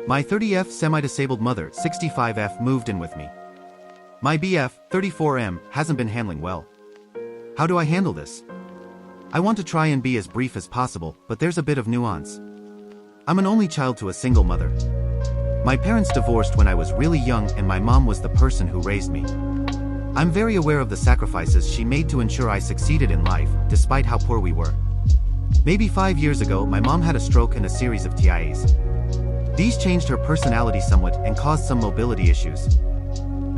My 30F semi-disabled mother, 65F, moved in with me. My BF, 34M, hasn't been handling well. How do I handle this? I want to try and be as brief as possible, but there's a bit of nuance. I'm an only child to a single mother. My parents divorced when I was really young and my mom was the person who raised me. I'm very aware of the sacrifices she made to ensure I succeeded in life, despite how poor we were. Maybe 5 years ago, my mom had a stroke and a series of TIAs. These changed her personality somewhat and caused some mobility issues.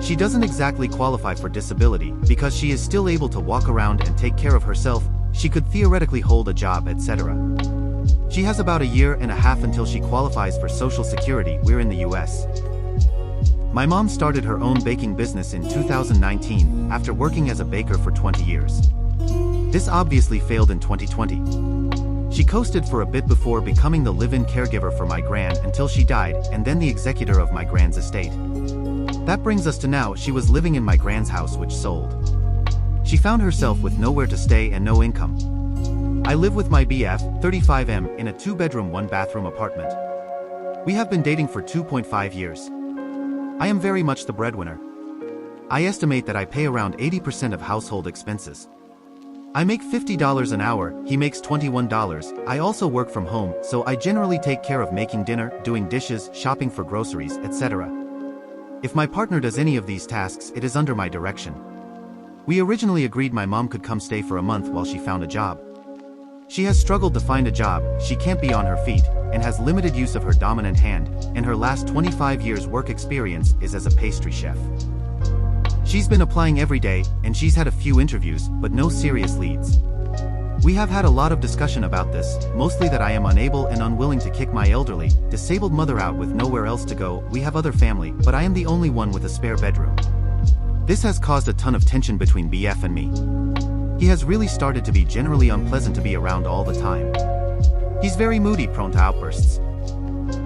She doesn't exactly qualify for disability because she is still able to walk around and take care of herself. She could theoretically hold a job, etc. She has about a year and a half until she qualifies for Social Security. We're in the US. My mom started her own baking business in 2019 after working as a baker for 20 years. This obviously failed in 2020. She coasted for a bit before becoming the live-in caregiver for my gran until she died, and then the executor of my gran's estate. That brings us to now. She was living in my gran's house, which sold. She found herself with nowhere to stay and no income. I live with my BF, 35M, in a 2-bedroom 1-bathroom apartment. We have been dating for 2.5 years. I am very much the breadwinner. I estimate that I pay around 80% of household expenses. I make $50 an hour, he makes $21. I also work from home, so I generally take care of making dinner, doing dishes, shopping for groceries, etc. If my partner does any of these tasks, it is under my direction. We originally agreed my mom could come stay for a month while she found a job. She has struggled to find a job, she can't be on her feet, and has limited use of her dominant hand, and her last 25 years work experience is as a pastry chef. She's been applying every day, and she's had a few interviews, but no serious leads. We have had a lot of discussion about this, mostly that I am unable and unwilling to kick my elderly, disabled mother out with nowhere else to go. We have other family, but I am the only one with a spare bedroom. This has caused a ton of tension between BF and me. He has really started to be generally unpleasant to be around all the time. He's very moody, prone to outbursts.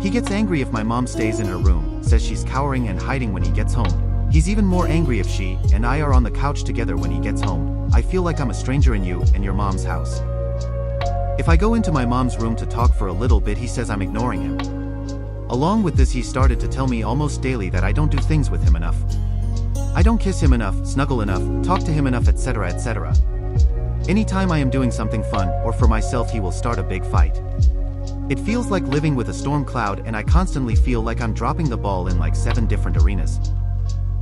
He gets angry if my mom stays in her room, says she's cowering and hiding when he gets home. He's even more angry if she and I are on the couch together when he gets home. I feel like I'm a stranger in you and your mom's house. If I go into my mom's room to talk for a little bit, he says I'm ignoring him. Along with this, he started to tell me almost daily that I don't do things with him enough. I don't kiss him enough, snuggle enough, talk to him enough, etc., etc. Anytime I am doing something fun or for myself, he will start a big fight. It feels like living with a storm cloud, and I constantly feel like I'm dropping the ball in like 7 different arenas.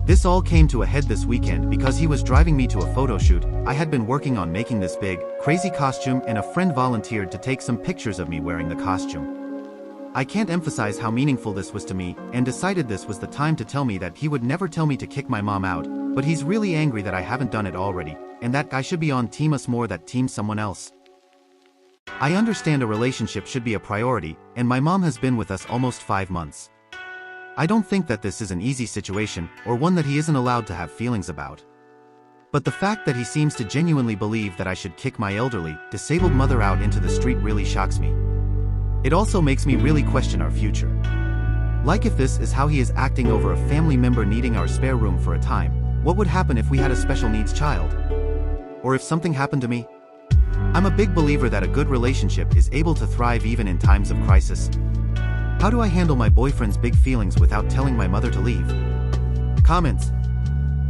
This all came to a head this weekend because he was driving me to a photo shoot. I had been working on making this big, crazy costume, and a friend volunteered to take some pictures of me wearing the costume. I can't emphasize how meaningful this was to me, and decided this was the time to tell me that he would never tell me to kick my mom out, but he's really angry that I haven't done it already, and that I should be on team us more than team someone else. I understand a relationship should be a priority, and my mom has been with us almost 5 months. I don't think that this is an easy situation, or one that he isn't allowed to have feelings about. But the fact that he seems to genuinely believe that I should kick my elderly, disabled mother out into the street really shocks me. It also makes me really question our future. Like, if this is how he is acting over a family member needing our spare room for a time, what would happen if we had a special needs child? Or if something happened to me? I'm a big believer that a good relationship is able to thrive even in times of crisis. How do I handle my boyfriend's big feelings without telling my mother to leave? Comments.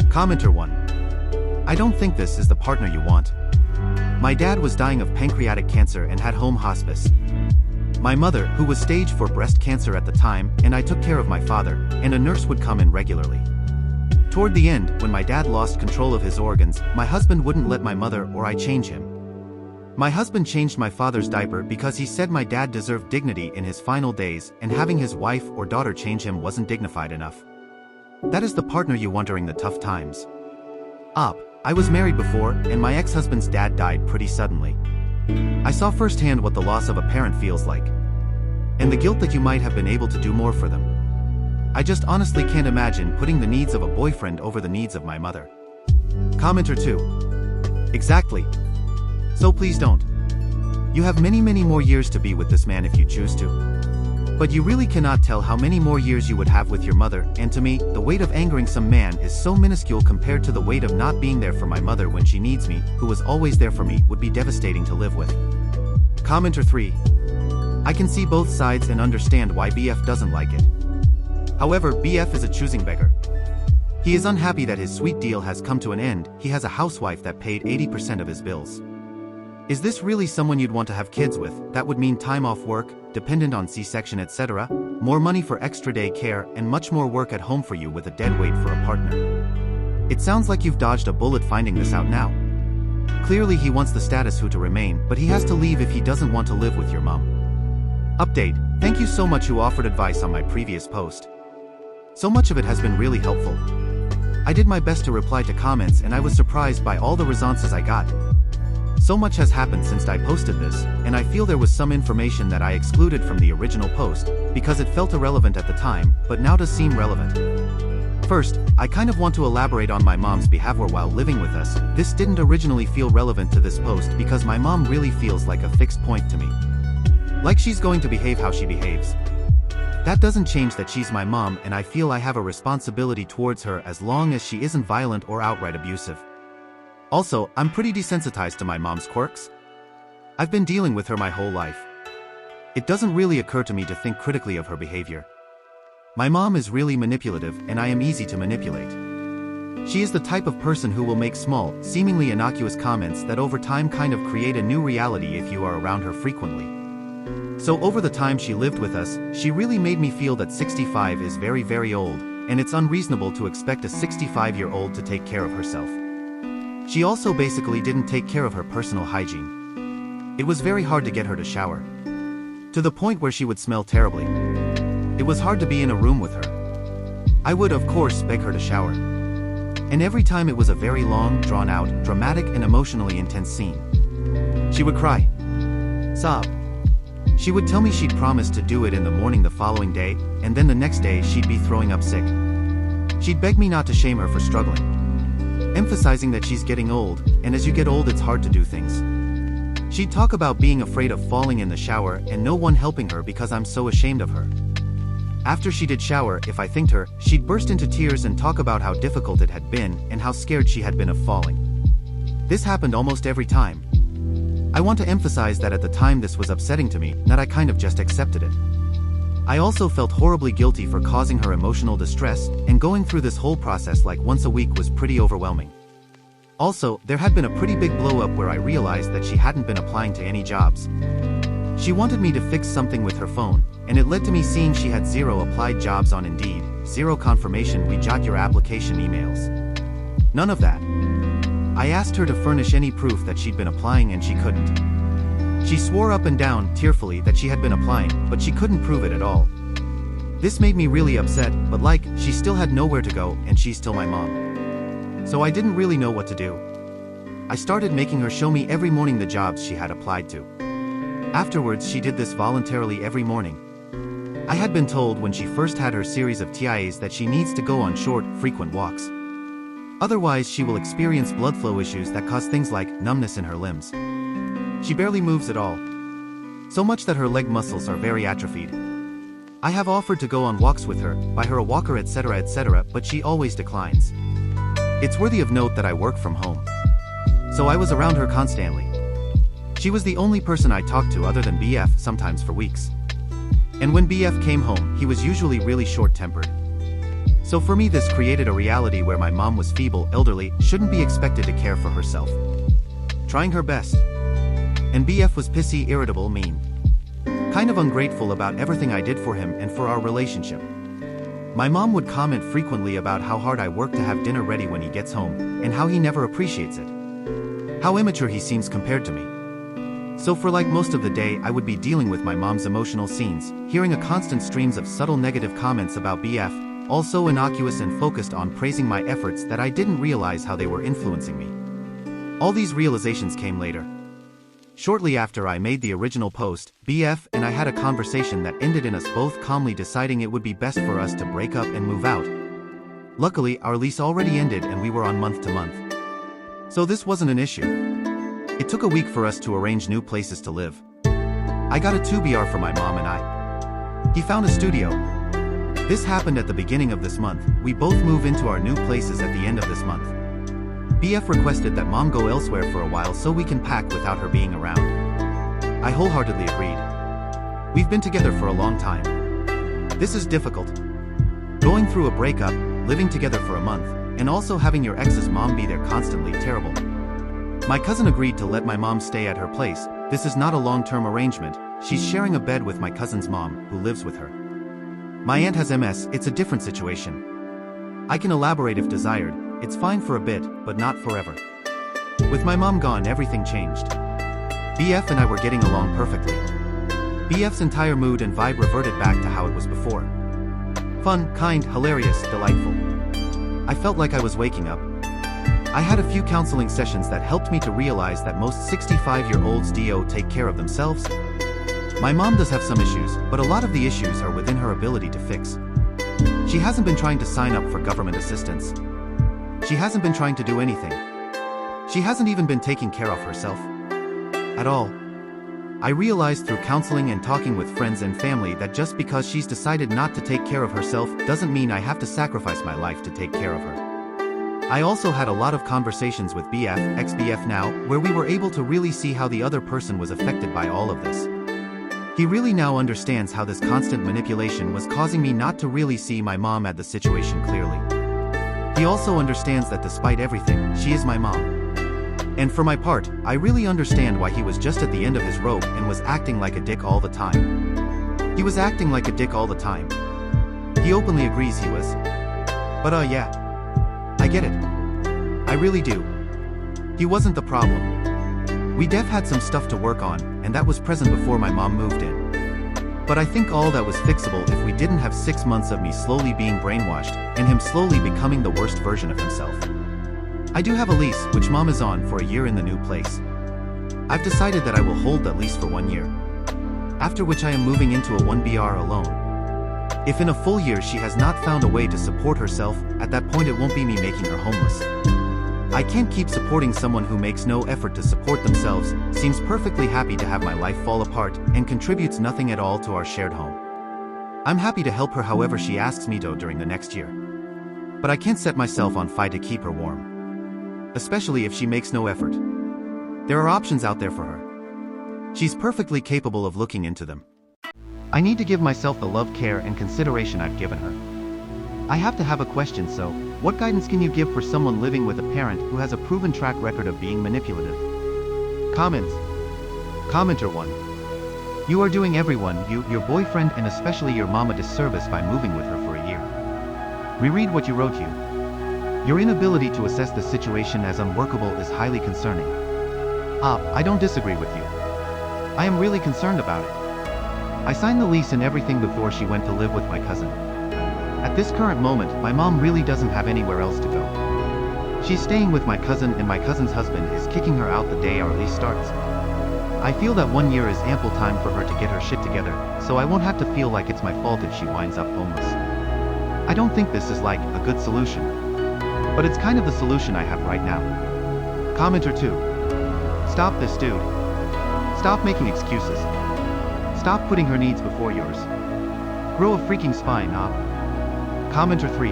Commenter 1. I don't think this is the partner you want. My dad was dying of pancreatic cancer and had home hospice. My mother, who was stage 4 breast cancer at the time, and I took care of my father, and a nurse would come in regularly. Toward the end, when my dad lost control of his organs, my husband wouldn't let my mother or I change him. My husband changed my father's diaper because he said my dad deserved dignity in his final days, and having his wife or daughter change him wasn't dignified enough. That is the partner you want during the tough times. I was married before, and my ex-husband's dad died pretty suddenly. I saw firsthand what the loss of a parent feels like, and the guilt that you might have been able to do more for them. I just honestly can't imagine putting the needs of a boyfriend over the needs of my mother. Commenter 2. Exactly. So please don't. You have many more years to be with this man if you choose to. But you really cannot tell how many more years you would have with your mother, and to me, the weight of angering some man is so minuscule compared to the weight of not being there for my mother when she needs me, who was always there for me, would be devastating to live with. Commenter 3. I can see both sides and understand why BF doesn't like it. However, BF is a choosing beggar. He is unhappy that his sweet deal has come to an end. He has a housewife that paid 80% of his bills. Is this really someone you'd want to have kids with? That would mean time off work, dependent on C-section, etc., more money for extra day care, and much more work at home for you with a dead weight for a partner. It sounds like you've dodged a bullet finding this out now. Clearly he wants the status quo to remain, but he has to leave if he doesn't want to live with your mom. Update: thank you so much who offered advice on my previous post. So much of it has been really helpful. I did my best to reply to comments and I was surprised by all the responses I got. So much has happened since I posted this, and I feel there was some information that I excluded from the original post, because it felt irrelevant at the time, but now does seem relevant. First, I kind of want to elaborate on my mom's behavior while living with us. This didn't originally feel relevant to this post because my mom really feels like a fixed point to me. Like she's going to behave how she behaves. That doesn't change that she's my mom and I feel I have a responsibility towards her as long as she isn't violent or outright abusive. Also, I'm pretty desensitized to my mom's quirks. I've been dealing with her my whole life. It doesn't really occur to me to think critically of her behavior. My mom is really manipulative and I am easy to manipulate. She is the type of person who will make small, seemingly innocuous comments that over time kind of create a new reality if you are around her frequently. So over the time she lived with us, she really made me feel that 65 is very, very old, and it's unreasonable to expect a 65-year-old to take care of herself. She also basically didn't take care of her personal hygiene. It was very hard to get her to shower. To the point where she would smell terribly. It was hard to be in a room with her. I would of course beg her to shower. And every time it was a very long, drawn-out, dramatic and emotionally intense scene. She would cry. Sob. She would tell me she'd promised to do it in the morning the following day, and then the next day she'd be throwing up sick. She'd beg me not to shame her for struggling. Emphasizing that she's getting old, and as you get old it's hard to do things. She'd talk about being afraid of falling in the shower and no one helping her because I'm so ashamed of her. After she did shower, if I thanked her, she'd burst into tears and talk about how difficult it had been and how scared she had been of falling. This happened almost every time. I want to emphasize that at the time this was upsetting to me, that I kind of just accepted it. I also felt horribly guilty for causing her emotional distress, and going through this whole process like once a week was pretty overwhelming. Also, there had been a pretty big blow-up where I realized that she hadn't been applying to any jobs. She wanted me to fix something with her phone, and it led to me seeing she had 0 applied jobs on Indeed, 0 confirmation we got your application emails. None of that. I asked her to furnish any proof that she'd been applying and she couldn't. She swore up and down, tearfully, that she had been applying, but she couldn't prove it at all. This made me really upset, but like, she still had nowhere to go and she's still my mom. So I didn't really know what to do. I started making her show me every morning the jobs she had applied to. Afterwards she did this voluntarily every morning. I had been told when she first had her series of TIAs that she needs to go on short, frequent walks. Otherwise she will experience blood flow issues that cause things like numbness in her limbs. She barely moves at all. So much that her leg muscles are very atrophied. I have offered to go on walks with her, buy her a walker, etc., but she always declines. It's worthy of note that I work from home. So I was around her constantly. She was the only person I talked to other than BF, sometimes for weeks. And when BF came home, he was usually really short-tempered. So for me this created a reality where my mom was feeble, elderly, shouldn't be expected to care for herself. Trying her best. And BF was pissy, irritable, mean. Kind of ungrateful about everything I did for him and for our relationship. My mom would comment frequently about how hard I work to have dinner ready when he gets home, and how he never appreciates it. How immature he seems compared to me. So for like most of the day I would be dealing with my mom's emotional scenes, hearing a constant streams of subtle negative comments about BF, also innocuous and focused on praising my efforts that I didn't realize how they were influencing me. All these realizations came later. Shortly after I made the original post, BF and I had a conversation that ended in us both calmly deciding it would be best for us to break up and move out. Luckily, our lease already ended and we were on month to month. So this wasn't an issue. It took a week for us to arrange new places to live. I got a 2BR for my mom and I. He found a studio. This happened at the beginning of this month. We both move into our new places at the end of this month. BF requested that mom go elsewhere for a while so we can pack without her being around. I wholeheartedly agreed. We've been together for a long time. This is difficult. Going through a breakup, living together for a month, and also having your ex's mom be there constantly terrible. My cousin agreed to let my mom stay at her place. This is not a long-term arrangement. She's sharing a bed with my cousin's mom, who lives with her. My aunt has MS, it's a different situation. I can elaborate if desired. It's fine for a bit, but not forever. With my mom gone, everything changed. BF and I were getting along perfectly. BF's entire mood and vibe reverted back to how it was before. Fun, kind, hilarious, delightful. I felt like I was waking up. I had a few counseling sessions that helped me to realize that most 65-year-olds take care of themselves. My mom does have some issues, but a lot of the issues are within her ability to fix. She hasn't been trying to sign up for government assistance. She hasn't been trying to do anything. She hasn't even been taking care of herself. At all. I realized through counseling and talking with friends and family that just because she's decided not to take care of herself doesn't mean I have to sacrifice my life to take care of her. I also had a lot of conversations with BF, ex-BF now, where we were able to really see how the other person was affected by all of this. He really now understands how this constant manipulation was causing me not to really see my mom at the situation clearly. He also understands that despite everything, she is my mom. And for my part, I really understand why he was just at the end of his rope and was acting like a dick all the time. He was acting like a dick all the time. He openly agrees he was. But yeah. I get it. I really do. He wasn't the problem. We had some stuff to work on, and that was present before my mom moved in. But I think all that was fixable if we didn't have 6 months of me slowly being brainwashed, and him slowly becoming the worst version of himself. I do have a lease, which mom is on for a year in the new place. I've decided that I will hold at least for 1 year. After which I am moving into a 1BR alone. If in a full year she has not found a way to support herself, at that point it won't be me making her homeless. I can't keep supporting someone who makes no effort to support themselves, seems perfectly happy to have my life fall apart, and contributes nothing at all to our shared home. I'm happy to help her however she asks me to during the next year. But I can't set myself on fire to keep her warm. Especially if she makes no effort. There are options out there for her. She's perfectly capable of looking into them. I need to give myself the love, care, and consideration I've given her. I have to have a question, so, what guidance can you give for someone living with a parent who has a proven track record of being manipulative? Comments. Commenter 1. You are doing everyone, your boyfriend and especially your mom a disservice by moving with her for a year. Reread what you wrote. Your inability to assess the situation as unworkable is highly concerning. I don't disagree with you. I am really concerned about it. I signed the lease and everything before she went to live with my cousin. At this current moment, my mom really doesn't have anywhere else to go. She's staying with my cousin and my cousin's husband is kicking her out the day our lease starts. I feel that 1 year is ample time for her to get her shit together, so I won't have to feel like it's my fault if she winds up homeless. I don't think this is like a good solution. But it's kind of the solution I have right now. Commenter 2. Stop this, dude. Stop making excuses. Stop putting her needs before yours. Grow a freaking spine, Commenter 3.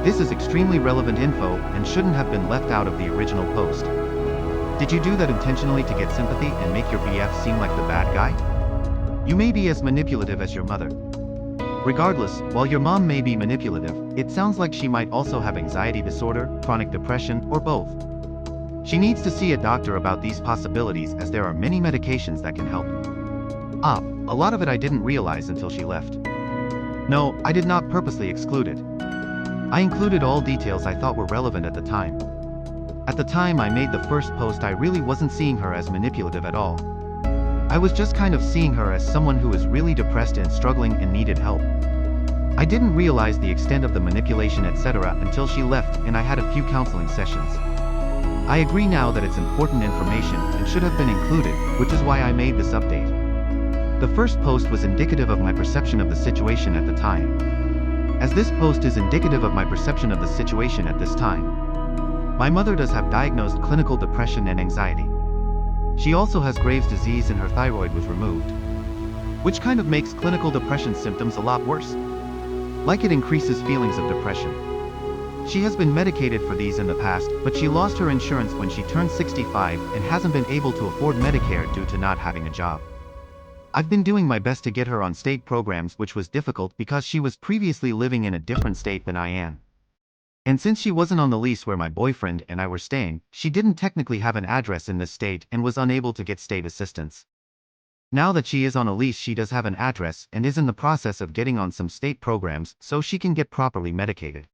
This is extremely relevant info and shouldn't have been left out of the original post. Did you do that intentionally to get sympathy and make your BF seem like the bad guy? You may be as manipulative as your mother. Regardless, while your mom may be manipulative, it sounds like she might also have anxiety disorder, chronic depression, or both. She needs to see a doctor about these possibilities as there are many medications that can help. A lot of it I didn't realize until she left. No, I did not purposely exclude it. I included all details I thought were relevant at the time. At the time I made the first post I really wasn't seeing her as manipulative at all. I was just kind of seeing her as someone who was really depressed and struggling and needed help. I didn't realize the extent of the manipulation etc. until she left and I had a few counseling sessions. I agree now that it's important information and should have been included, which is why I made this update. The first post was indicative of my perception of the situation at the time. As this post is indicative of my perception of the situation at this time. My mother does have diagnosed clinical depression and anxiety. She also has Graves' disease and her thyroid was removed. Which kind of makes clinical depression symptoms a lot worse. Like it increases feelings of depression. She has been medicated for these in the past, but she lost her insurance when she turned 65 and hasn't been able to afford Medicare due to not having a job. I've been doing my best to get her on state programs, which was difficult because she was previously living in a different state than I am. And since she wasn't on the lease where my boyfriend and I were staying, she didn't technically have an address in this state and was unable to get state assistance. Now that she is on a lease, she does have an address and is in the process of getting on some state programs so she can get properly medicated.